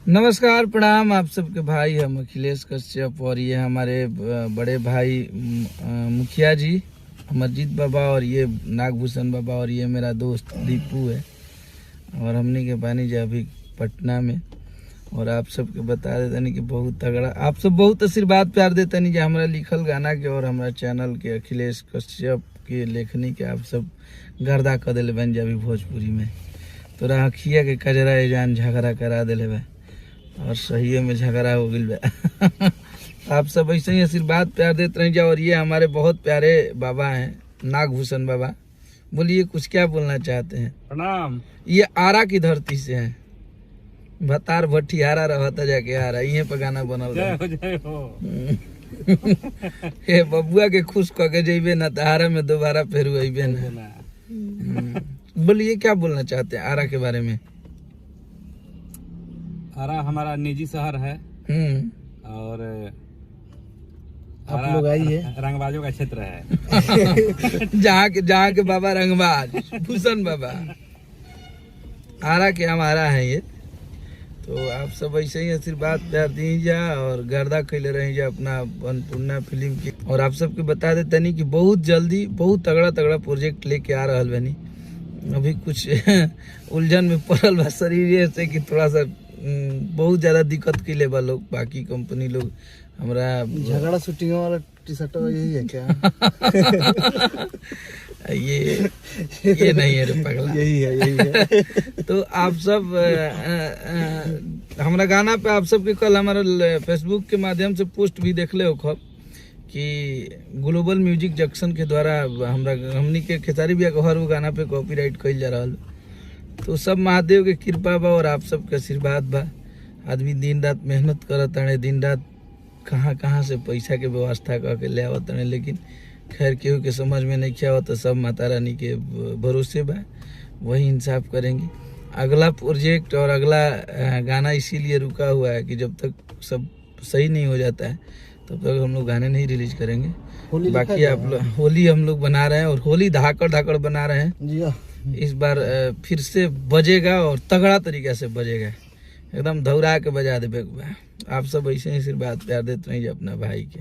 नमस्कार प्रणाम आप सबके भाई हम अखिलेश कश्यप और ये हमारे बड़े भाई मुखिया जी अमरजीत बाबा और ये नागभूषण बाबा और ये मेरा दोस्त दीपू है और हमने के पानी जा अभी पटना में। और आप सबके बता देते नहीं कि बहुत तगड़ा आप सब बहुत आशीर्वाद प्यार देते नहीं कि हमारा लिखल गाना के और हमारा चैनल के अखिलेश कश्यप के लेखनी के आप सब गर्दा कर दिले बन जा भोजपुरी में। तो राखिया के कजरा जान झगड़ा करा दिले बा और सही में झगड़ा हो गई बा। आप सब ऐसे ही आशीर्वाद प्यार देते रह जाओ। और ये हमारे बहुत प्यारे बाबा हैं नागभूषण बाबा। बोलिए कुछ क्या बोलना चाहते हैं? प्रणाम। ये आरा की धरती से हैं, भतार भट्टियारा रहता जाके आ रहा यहीं पर गाना बनल जय हो। हे बबुआ के खुश कह के जेबे ना तारा में दोबारा फिर अबे ना। बोलिए क्या बोलना चाहते हैं आरा के बारे में? आरा हमारा निजी शहर है और आप लोग आइए। रंगबाजों का क्षेत्र है। जहाँ के बाबा रंगबाज भूषण बाबा आरा के हमारा है ये। तो आप सब ऐसे ही आशीर्वाद प्यार दीजा और गर्दा कैले रही जा अपना अन्नपूर्णा फिल्म की। और आप सबके बता देते नहीं कि बहुत जल्दी बहुत तगड़ा प्रोजेक्ट लेके आ रहा बनी। अभी कुछ उलझन में पड़ल बा शरीर से कि थोड़ा सा बहुत ज्यादा दिक्कत के ले बा लोग। बाकी कंपनी लोग हमरा झगड़ा शूटिंग वाला टी शर्ट यही है क्या? ये नहीं है रे पगला, यही है। तो आप सब हमारा गाना पे आप सबके कल हमारा फेसबुक के माध्यम से पोस्ट भी देख ले हो खब कि ग्लोबल म्यूजिक जंक्शन के द्वारा हमनी के खेसारी भैया के हर वो गाना पे कॉपीराइट कइल जा रहा। तो सब महादेव के कृपा बा और आप सबके आशीर्वाद बा। आदमी दिन रात मेहनत करत है, दिन रात कहाँ से पैसा के व्यवस्था करके ले आवत है, लेकिन खैर केहू के समझ में नहीं किया हो तो सब माता रानी के भरोसे बा, वही इंसाफ करेंगे। अगला प्रोजेक्ट और अगला गाना इसीलिए रुका हुआ है कि जब तक सब सही नहीं हो जाता है तब तक हम लोग गाने नहीं रिलीज करेंगे। बाकी आप लोग होली हम लोग बना रहे हैं और होली धाकड़ बना रहे हैं जी। इस बार फिर से बजेगा और तगड़ा तरीका से बजेगा, एकदम धौरा के बजा देवे। आप सब ऐसे ही आशीर्वाद प्यार देते रहिए अपना भाई के।